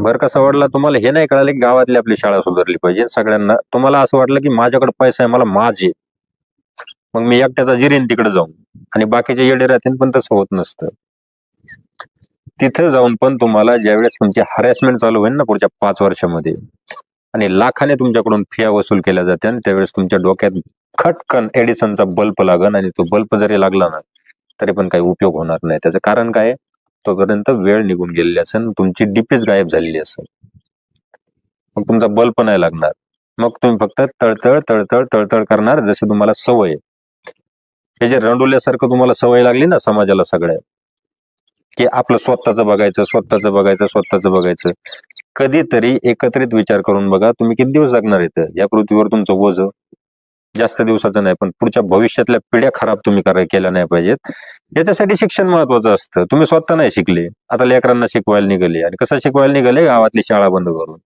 बरं कसं वाटलं तुम्हाला हे नाही कळालं की गावातली आपली शाळा सुधारली पाहिजे सगळ्यांना. तुम्हाला असं वाटलं की माझ्याकडे पैसा आहे, मला माझे, मग मी एकट्याचा जिरीन तिकडे जाऊन, आणि बाकीचे येडे राहतील, पण तसं होत नसतं. तिथे जाऊन पण तुम्हाला ज्यावेळेस तुमची हॅरॅसमेंट चालू होईल ना पुढच्या 5 वर्षामध्ये, आणि लाखाने तुमच्याकडून फिया वसूल केल्या जात्या, त्यावेळेस तुमच्या डोक्यात खटकन एडिसनचा बल्ब लागन, आणि तो बल्ब जरी लागला ना तरी पण काही उपयोग होणार नाही. त्याचं कारण काय? तोपर्यंत वेळ निघून गेलेली असेल, तुमची डीपीच गायब झालेली असेल, मग तुमचा बल्ब नाही लागणार. मग तुम्ही फक्त तळतळ तळतळ तळतळ करणार जशी तुम्हाला सवय. हे जे रंडोल्यासारखं तुम्हाला सवय लागली ना समाजाला सगळ्या, की आपलं स्वतःचं बघायचं स्वतःचं बघायचं स्वतःचं बघायचं, कधीतरी एकत्रित विचार करून बघा तुम्ही किती दिवस जगणार इथं या पृथ्वीवर. तुमचं वज जास्त दिवसाचं नाही, पण पुढच्या भविष्यातल्या पिढ्या खराब तुम्ही केल्या नाही पाहिजेत. याच्यासाठी शिक्षण महत्वाचं असतं. तुम्ही स्वतः नाही शिकले, आता लेकरांना शिकवायला निघाले, आणि कसं शिकवायला निघाले? गावातली शाळा बंद करून.